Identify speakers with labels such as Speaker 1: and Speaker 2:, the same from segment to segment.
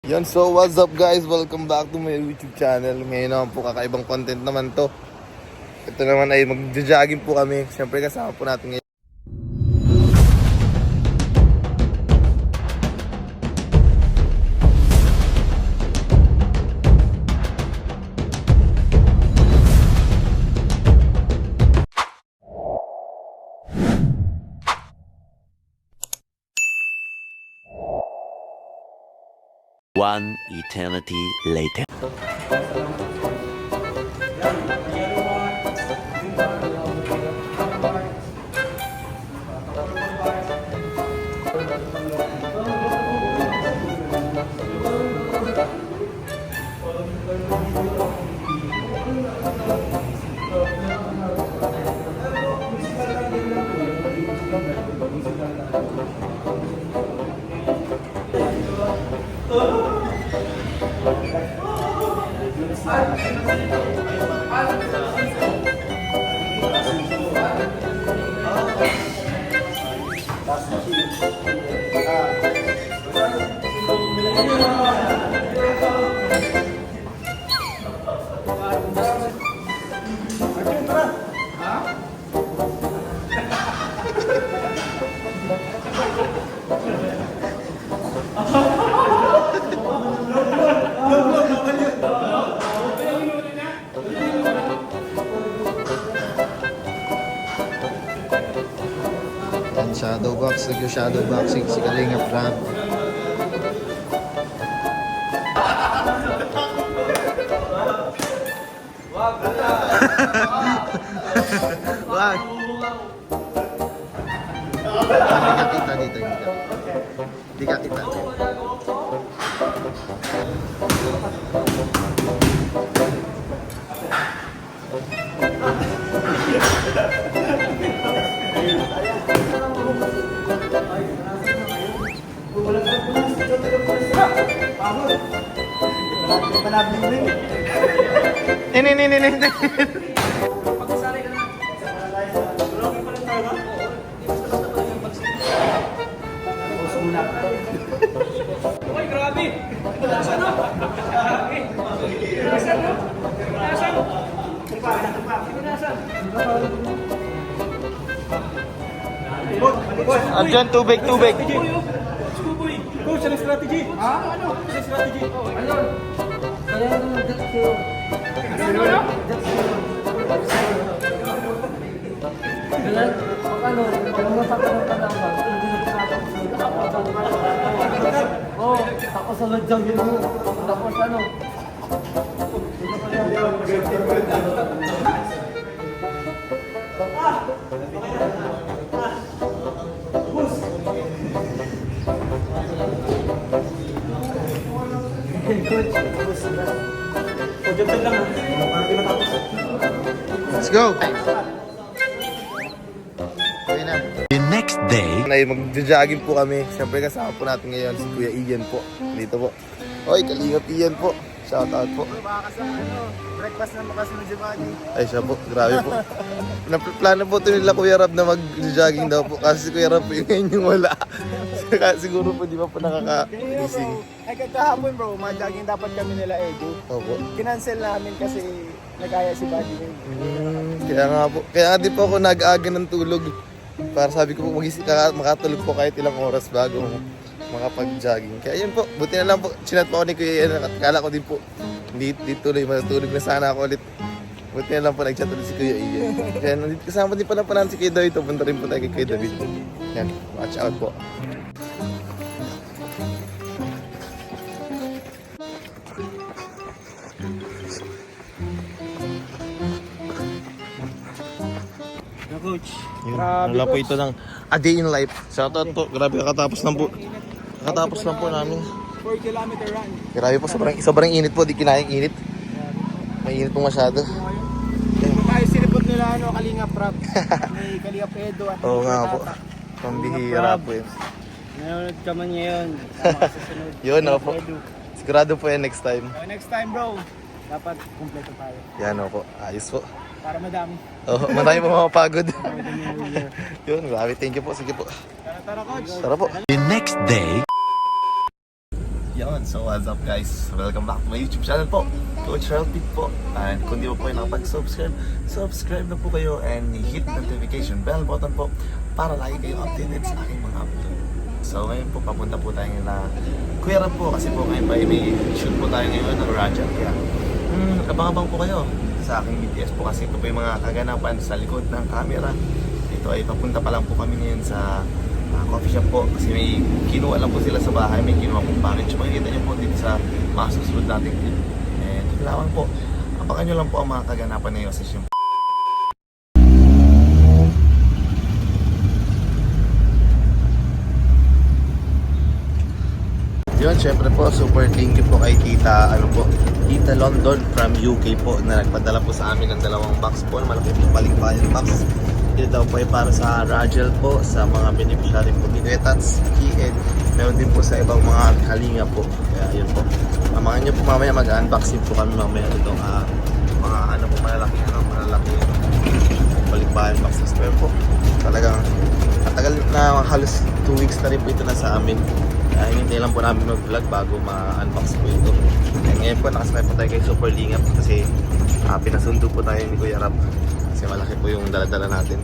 Speaker 1: Yan, so what's up guys? Welcome back to my YouTube channel. Ngayon naman po, kakaibang content naman to. Ito naman ay mag-jogging po kami. Siyempre kasama po natin ngayon.
Speaker 2: One eternity later.
Speaker 1: Shadowbox, nag-shadowboxing si Kalinga Frank. Wag! Hindi ka kita dito, hindi ka kita. Ini.
Speaker 3: Oy, grabe! Nasaan na? Nasaan na? Nasaan?
Speaker 1: Andyan, tubig.
Speaker 3: Skuboy! Coach, anong strategy? Ha? Ano? Anong strategy? Ano? Ano?
Speaker 4: Ako sa ladyang yun mo. Tapos ano?
Speaker 1: Let's go! Okay na.
Speaker 2: The next day.
Speaker 1: Mag-jogging po kami. Siyempre kasama po natin ngayon si Kuya Ian po. Dito po. Oy, Kalingap Ian po. Shout out po.
Speaker 4: Baka sa breakfast na makasunod si Buddy.
Speaker 1: Ay siya po, grabe po. Plano po ito nila Kuya Rab na mag-jogging daw po. Kasi si Kuya Rab po yung ngayon yung wala. Siguro po di ba po nakaka-missing.
Speaker 4: Ay kahapon bro, jogging dapat kami nila Edu.
Speaker 1: Opo.
Speaker 4: Kinancel namin kasi nagaya si Buddy ngayon.
Speaker 1: Kaya nga po. Kaya nga di po ako nag-aga ng tulog. Para sabi ko po makatulog po kahit ilang oras bago makapag-jogging. Kaya yun po, buti na lang po. Chinat po ako ni Kuya Ian. Kala ko din po, hindi tuloy, matutulog na sana ako ulit. Buti na lang po, nag-chat ulit si Kuya Ian. Kaya nandito kasama din pala namin si Kuya David. Punta rin po tayo kay Kuya David. Yan, watch out po.
Speaker 4: Coach.
Speaker 1: Wala po ito ng a day in life. Shoutout po. Grabe kakatapos lang po. Kakatapos lang po namin.
Speaker 4: 4 kilometer run.
Speaker 1: Grabe po, sobrang init po. Di kinayang init. May init po masyado.
Speaker 4: Tayo sinipot nila Kalingap Rap. May Kalingap Edo at
Speaker 1: Oo nga po. Pambihira po yun.
Speaker 4: Nanonood ka man ngayon. Tama ka sa sunod.
Speaker 1: Yun, opo. Sigurado po yan next time.
Speaker 4: Next time bro, dapat kumpleto tayo.
Speaker 1: Yan, opo. Ayos po.
Speaker 4: Para madami.
Speaker 1: Oh, marami po mapapagod. Yun, grabe. Thank you po. Sige po.
Speaker 4: Tara coach.
Speaker 1: Tara po.
Speaker 2: The next day.
Speaker 1: Yan. So what's up guys? Welcome back to my YouTube channel po, Coach Relpic po. And kung di mo po yung nakapag-subscribe, subscribe na po kayo and hit notification bell button po para lagi kayong updated sa aking mga upload. So ngayon po, papunta po tayo ngayon na Kuya Rab po kasi po ngayon pa may shoot po tayo ngayon ng Raja. Kaya abang-abang po kayo sa aking BTS po kasi ito po yung mga kaganapan sa likod ng camera. Ito ay papunta pa lang po kami ngayon sa coffee shop po kasi may kinuha lang po sila sa bahay, may kinuha pong package. Makikita nyo po dito sa mga susunod nating clip. And lamang po, abangan nyo lang po ang mga kaganapan na yung session. Yun, syempre po, super thank you po kay Tita, Tita London from UK po na nagpadala po sa amin ng dalawang box po, malaki po paling-paling box. Ito daw po ay para sa Rajel po, sa mga beneficiary po ni Kuya Tats, and meron din po sa ibang mga kalinga po. Kaya yun po. Amahan nyo po mamaya mag-unboxing po kami mamaya nitong mga malalaki paling-paling box na square po. Talagang matagal na, halos 2 weeks na rin po ito na sa amin. Kaya hinintay lang po namin mag-vlog bago ma-unbox po ito. And ngayon po nakasakay po tayo kay Super Lingap kasi pinasundo po tayo ni Kuya Rab. Kasi malaki po yung dala-dala natin.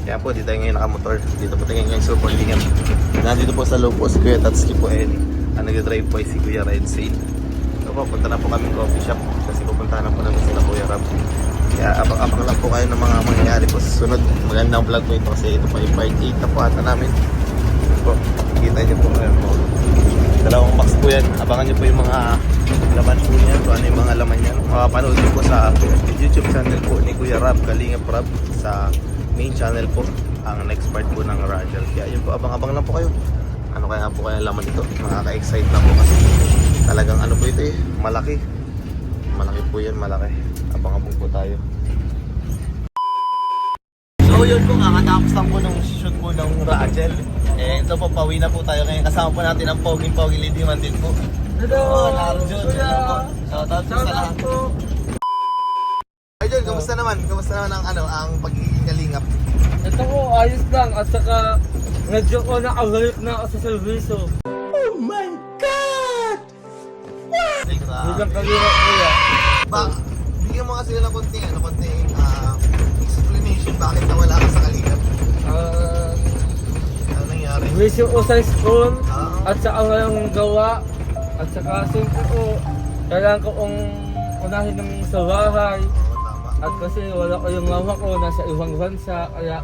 Speaker 1: Kaya po, dito tayo ngayon nakamotor. Dito po tayo ngayon Super Lingap. Nandito po sa loob po si Kuya Tatsuki po and nag-drive po ay si Kuya Red Sail. So po, punta na po kami coffee shop kasi pupunta na po namin sila Kuya Rab. Kaya abang lang po kayo ng mga mangyayari po sa sunod. Magandang vlog po ito kasi ito po yung part 8 na po ata namin. Po, kita nyo po ngayon po. Dalawang box po yan. Abangan nyo po yung mga laman po niyan. Kung ano yung mga laman yan. Makapanood nyo po sa YouTube channel po ni Kuya Rab, Kalingap Rab. Sa main channel po. Ang next part po ng Rajal. Kaya yun po, abang-abang lang po kayo. Ano kaya po kaya laman ito? Nakaka-excite na po kasi talagang ano po ito eh. Malaki. Malaki po yan, malaki. Abang-abang po tayo. So yun po, kakatapos lang po ng shoot po ng Rajel. Eh, ito po, pauwi na po tayo ngayon. Kasama po natin ang Poging-Pogi Lady Man din po.
Speaker 3: Hello!
Speaker 1: Narjun, hello po. Shoutout po sa lahat. Arjun, kamusta naman? Kamusta naman ang pagiging kalingap?
Speaker 3: Ito ko, ayos lang. At saka, medyo ko nakabalik na ako sa servisyo.
Speaker 1: Ay, grabe.
Speaker 3: Bilang kalirap ko yan.
Speaker 1: Bigyan mo kasi ng konting explanation bakit nawala ka sa kalingap. Ano nangyari?
Speaker 3: Wisyo ko sa school,
Speaker 1: Ah.
Speaker 3: at saka walang gawa. At saka, siyempre ko, kailangan ko kong unahin ng sa bahay.
Speaker 1: Oo, tama.
Speaker 3: At kasi wala ko yung mama ko, nasa ibang bansa. Kaya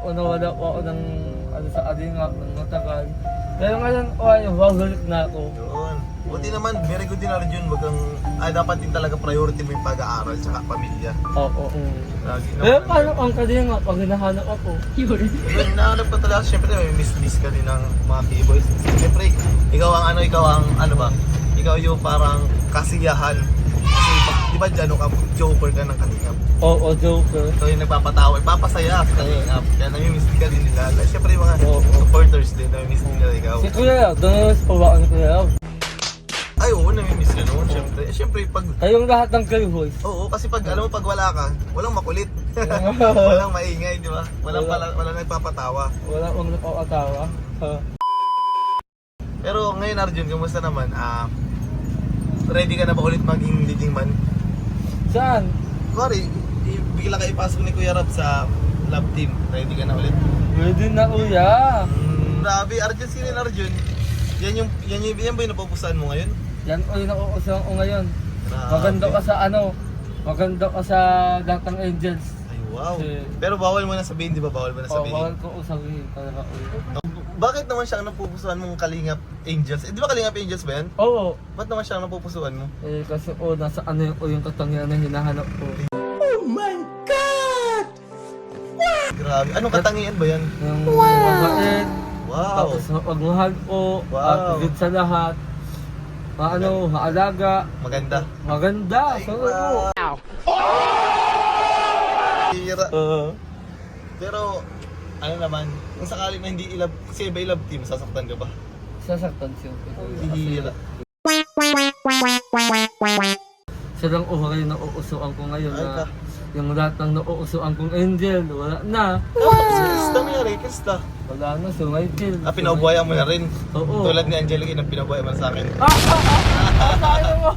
Speaker 3: nawala ko ako ng sa Alingap ng matagal. Pero ngayon, babalik na ako.
Speaker 1: Yun. Buti naman, very good din Arjun. Dapat din talaga priority mo yung pag-aaral tsaka pamilya.
Speaker 3: Oo.
Speaker 1: Lagi
Speaker 3: Pero
Speaker 1: naman.
Speaker 3: paano ang Kalingap pag hinahanap ako?
Speaker 1: Yun, nahanap ka talaga. Siyempre, may miss ka din ng mga keyboys. Siyempre, ikaw yung parang kasiyahan. Kasi, di ba dyan, joker ka ng kalingap.
Speaker 3: Oo, joker.
Speaker 1: So, yung nagpapatawa, ipapasaya sa kalingap. Kaya namimiss ka din nila. Siyempre, yung mga
Speaker 3: Oo.
Speaker 1: supporters din, namimiss nila ikaw.
Speaker 3: Si Kuya, doon pa ba ako ni Kuya?
Speaker 1: Ay, oo, namimiss ka noon. Siyempre, pag
Speaker 3: Kayong lahat ng Playboys.
Speaker 1: oo, kasi pag pag wala ka, walang makulit. Walang maingay, di ba? Walang nagpapatawa.
Speaker 3: Wala akong nakakatawa.
Speaker 1: Pero ngayon Arjun, kamusta naman? Ready ka na ba ulit maging leading man?
Speaker 3: Saan?
Speaker 1: Sorry, bigla ka ipasok ni Kuya Rab sa lab team. Ready ka na ulit?
Speaker 3: Pwede na Kuya.
Speaker 1: Grabe, Arjun, sino yung Arjun? Yan ba yung napupusan mo ngayon?
Speaker 3: Yan o yung nakukusahan ko ngayon.
Speaker 1: Grabe.
Speaker 3: Maganda ka sa Datang Angels.
Speaker 1: Ay, wow.
Speaker 3: Kasi-
Speaker 1: Pero bawal mo na sabihin, di ba? Bawal mo na
Speaker 3: Oo,
Speaker 1: sabihin.
Speaker 3: bawal ko usabihin talaga Kuya.
Speaker 1: Bakit naman siya ang napupusuan mong Kalingap Angels? Di ba Kalingap Angels ba yan?
Speaker 3: Oo.
Speaker 1: Ba't naman siya ang napupusuan mo?
Speaker 3: Kasi nasa yung katangian na hinahanap ko.
Speaker 1: Grabe. Anong katangian ba yan?
Speaker 3: Yung mabait,
Speaker 1: Wow.
Speaker 3: tapos mapagmahal po,
Speaker 1: Wow.
Speaker 3: at higit sa lahat, maalaga,
Speaker 1: Maganda.
Speaker 3: maganda. So,
Speaker 1: Hira. Pero, ano naman, kung sakali na hindi ilab, kasi iba ilab team, sasaktan ka ba?
Speaker 3: sasaktan siya.
Speaker 1: Hihira.
Speaker 3: Silang uharay na uusuan ko ngayon
Speaker 1: Ay
Speaker 3: na
Speaker 1: ka.
Speaker 3: Yung lahat ng nauusuan kong angel, wala na.
Speaker 1: Kasta nangyari, kasta.
Speaker 3: Wala na, si Michael.
Speaker 1: Pinabuhayan mo na rin.
Speaker 3: Oo.
Speaker 1: Tulad ni Angelique na pinabuhayan mo na sa akin.
Speaker 3: Tayo mo!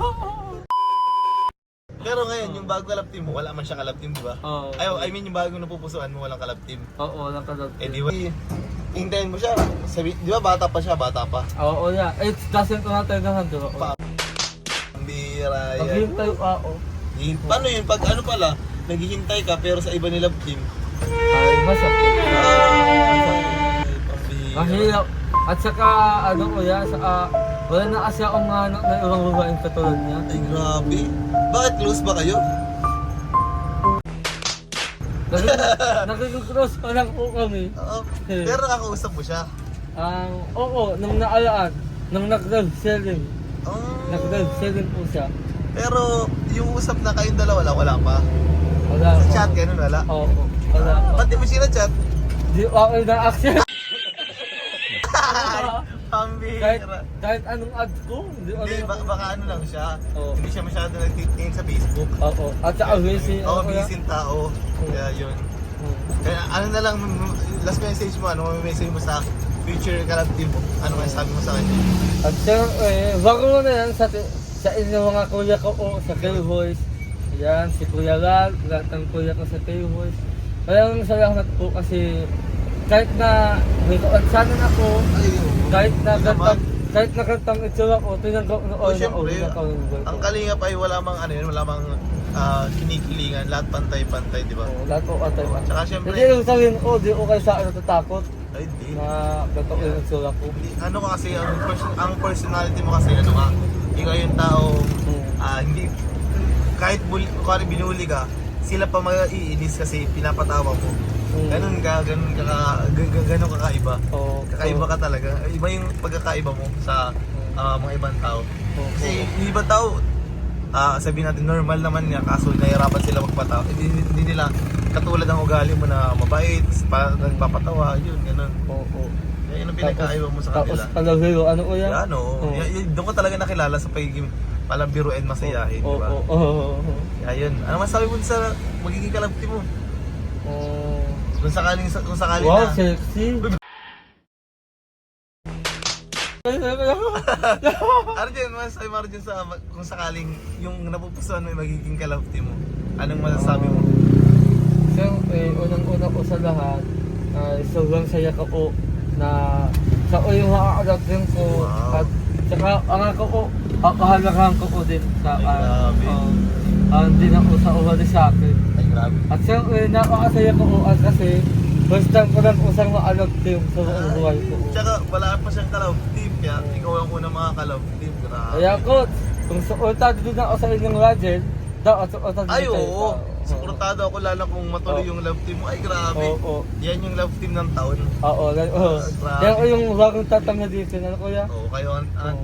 Speaker 1: Pero ngayon, yung bago kalab team mo, wala man siyang kalab team, di ba?
Speaker 3: Oo.
Speaker 1: I mean, yung bagong napupusuan mo, walang kalab team.
Speaker 3: Oo, walang kalab.
Speaker 1: Eh, di ba? Hintayin mo siya. Sabi, di ba bata pa siya, bata pa.
Speaker 3: Oo, yeah. It doesn't matter na hando.
Speaker 1: Ang bira yan.
Speaker 3: Paghintay ako.
Speaker 1: Paano yun? Pag ano pala, naghihintay ka pero sa iba nila team.
Speaker 3: Ay, masakit.
Speaker 1: Ay, pambira.
Speaker 3: Mahirap. At saka, ano kuya, saka, wala na kasi akong anak na ibang babaeng katulad niya.
Speaker 1: Ay, grabe. Bakit close ba kayo?
Speaker 3: Nagkikross pa lang po kami.
Speaker 1: Oo. Pero nakakausap mo siya.
Speaker 3: Oo, nung naalaan, nung nag-live selling.
Speaker 1: Oh.
Speaker 3: Nag-live selling po siya.
Speaker 1: Pero yung usap na kayong dalawa, wala pa.
Speaker 3: Wala
Speaker 1: Sa
Speaker 3: pa.
Speaker 1: chat, ganun, wala.
Speaker 3: Oo, wala pa.
Speaker 1: Ba't di mo sila chat?
Speaker 3: Di ako na-accept.
Speaker 1: Pambira.
Speaker 3: Kahit anong ads ko, hindi ako
Speaker 1: Hindi, baka ano lang siya.
Speaker 3: Oo.
Speaker 1: Hindi siya masyado nagtitingin sa Facebook.
Speaker 3: Oo. At saka busy.
Speaker 1: Oo,
Speaker 3: kuya.
Speaker 1: busy yung tao. Kaya yun. Kaya ano na lang, last message mo, ano may message mo sa future kalab team mo? Ano may sabi mo sa kanya?
Speaker 3: At siyempre, bago mo na yan sa inyong mga kuya ko o sa K-Voice. Yan, si Kuya Ral, lahat ng kuya ko sa K-Voice. Kaya salamat po kasi kahit na may kaansanan ako, kahit na gantang itsura ko, tinanggap na all na
Speaker 1: Siyempre,
Speaker 3: na kawin.
Speaker 1: ang Kalingap ay wala mang ano yun, wala mang kinikilingan, lahat pantay-pantay, di ba?
Speaker 3: Lahat ko atay pa.
Speaker 1: Tsaka siyempre,
Speaker 3: Hindi yung sabihin ko, di ko kayo sa akin natatakot
Speaker 1: ay di.
Speaker 3: na ganito yung itsura ko.
Speaker 1: Ano ka kasi, ang personality mo kasi, ano ka, ikaw yung tao, hindi, kahit kung binuli ka, sila pa mag-iinis kasi pinapatawa mo. Ganun ka kakaiba. Kakaiba ka talaga. Iba yung pagkakaiba mo sa mga ibang tao. Kasi yung ibang tao, sabihin natin normal naman niya, kaso nahihirapan sila magpatawa. Hindi nila katulad ang ugali mo na mabait, nagpapatawa, yun, ganun. Kaya yun ang pinagkaiba mo sa kanila.
Speaker 3: Tapos palagay ano ko yan?
Speaker 1: Yan, oo. Doon ko talaga nakilala sa pagiging palabiruin, masayahin, di ba? Kaya yun. Ano masabi mo sa magiging kalabti mo? Kung sakaling
Speaker 3: Wow,
Speaker 1: na.
Speaker 3: sexy!
Speaker 1: Arjen, masasabi mo Arjen sa kung sakaling yung napupusuan mo yung magiging kalabti mo. Anong masasabi mo?
Speaker 3: Siyempre, unang-una ko sa lahat, sobrang saya ko po na sa yung makakadagdag ko
Speaker 1: Wow.
Speaker 3: at saka ang ako po, papahalagahan ko po din sa
Speaker 1: Ay, grabe.
Speaker 3: hindi na po sa uwali sa akin.
Speaker 1: Ay, grabe.
Speaker 3: At siyempre, napakasaya ko po kasi first time ko lang usang maalog team sa buong buhay ko.
Speaker 1: Tsaka wala pa siyang kalabti, kaya ikaw ang unang mga kalabti. Grabe.
Speaker 3: Kaya coach, kung suportado din ako sa inyong Roger, dapat suportado
Speaker 1: Ay,
Speaker 3: din kayo.
Speaker 1: oo. Suportado ako lalo kung matuloy yung love team mo. Ay, grabe.
Speaker 3: Oo.
Speaker 1: Yan yung love team ng taon.
Speaker 3: Oo,
Speaker 1: Grabe.
Speaker 3: yan ko yung bagong tatamya dito, ano kuya?
Speaker 1: Oo, kayo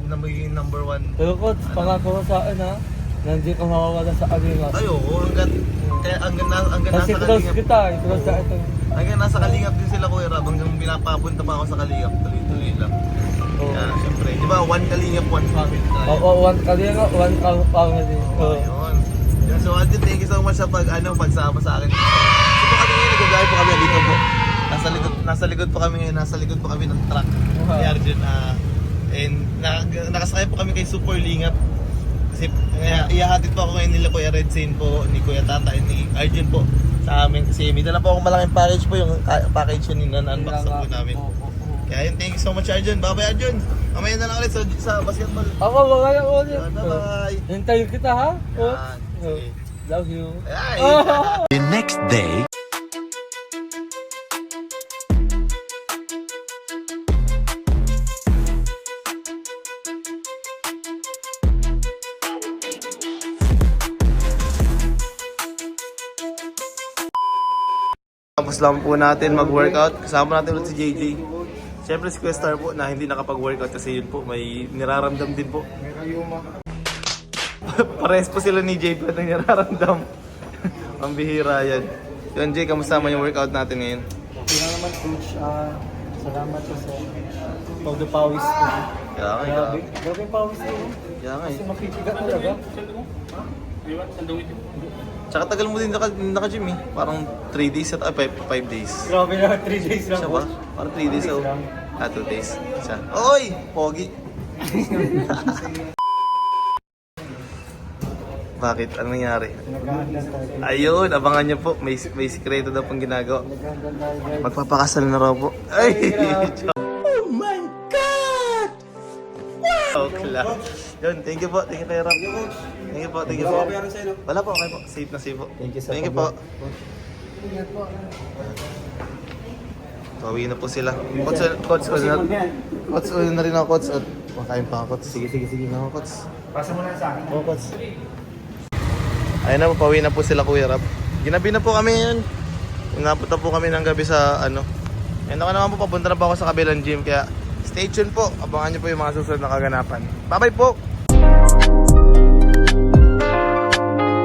Speaker 1: na magiging number one.
Speaker 3: Pero coach, pangako ko sa akin ha, na hindi ka mawawala sa Kalingap.
Speaker 1: Ay, oo. Hanggang
Speaker 3: Kasi
Speaker 1: nasa
Speaker 3: close
Speaker 1: kalingap.
Speaker 3: kita, close sa ito.
Speaker 1: Hanggang nasa kalingap din sila, Kuya Rab. Hanggang pinapapunta pa ako sa kalingap. Tuloy-tuloy lang.
Speaker 3: Oo.
Speaker 1: Kaya, syempre. Di ba, one kalingap, one family tayo.
Speaker 3: Oo, one Kalingap, one family. Oo.
Speaker 1: Ayun. Yun, so, Arjen, thank you so much sa pagsama sa akin. So, po kami ngayon, nag-drive po kami dito po. Nasa likod po kami ngayon, nasa likod po kami ng truck.
Speaker 3: Wow.
Speaker 1: Ni Arjen, and nakasakay po kami kay Super Lingap. Kasi ihahatid po ako ngayon nila Kuya Red Zane po, ni Kuya Tata, and ni Arjen po sa amin. Kasi may dala po akong malaking package po, yung package yun na unbox na po namin. Kaya yun, thank you so much Arjen. Bye-bye Arjen. Mamaya na lang ulit sa basketball.
Speaker 3: Ako, wala ko ulit.
Speaker 1: Bye-bye.
Speaker 3: Hintayin kita ha?
Speaker 1: Yan, sige.
Speaker 3: Love you.
Speaker 1: Ay!
Speaker 2: The next day.
Speaker 1: Tapos lang po natin mag-workout. Kasama natin ulit si JJ. Siyempre si Questar po na hindi nakapag-workout kasi yun po may niraramdam din po. Pares po sila ni JP na niraramdam. Ang bihira yan. Yun Jay, kamusta mo yung workout natin ngayon?
Speaker 4: Okay lang naman coach, salamat po sa todo pawis ko.
Speaker 1: Kaya nga,
Speaker 4: Grabe yung pawis ko.
Speaker 1: Kaya nga
Speaker 4: Kasi makikigat talaga.
Speaker 1: Tsaka tagal mo din naka-gym eh. Parang 3 days at 5 days.
Speaker 4: Grabe na, 3 days lang
Speaker 1: Siya
Speaker 4: po.
Speaker 1: ba? Parang 3 days oh.
Speaker 4: lang.
Speaker 1: 2 days. Siya. Oy! Pogi! Bakit? Anong nangyari?
Speaker 4: Nag-aandang tayo.
Speaker 1: Ayun, abangan niyo po. May sikreto daw pong ginagawa.
Speaker 4: Nag-aandang tayo guys.
Speaker 1: Magpapakasal na raw po. Ay!
Speaker 2: Oh my God!
Speaker 1: Okay lang. Yun, thank you po. Thank you, Kuya Ram. Thank you po, thank you po. Wala po, okay po. Safe na safe po.
Speaker 4: Thank you sa
Speaker 1: Thank you po.
Speaker 3: Ingat po.
Speaker 1: Pauwi na po sila. Coach, uwi na rin ako, Coach. At makain pa ako, Coach. Sige. Ako, Coach.
Speaker 4: Pasa mo na sa akin.
Speaker 1: Oo, Coach. Ayun na po, pauwi na po sila, Kuya Rab. Ginabi na po kami yun. Napunta po kami ng gabi sa ano. Ayun ako naman po, papunta na po ako sa kabilang gym. Kaya stay tuned po. Abangan niyo po yung mga susunod na kaganapan. Bye-bye po!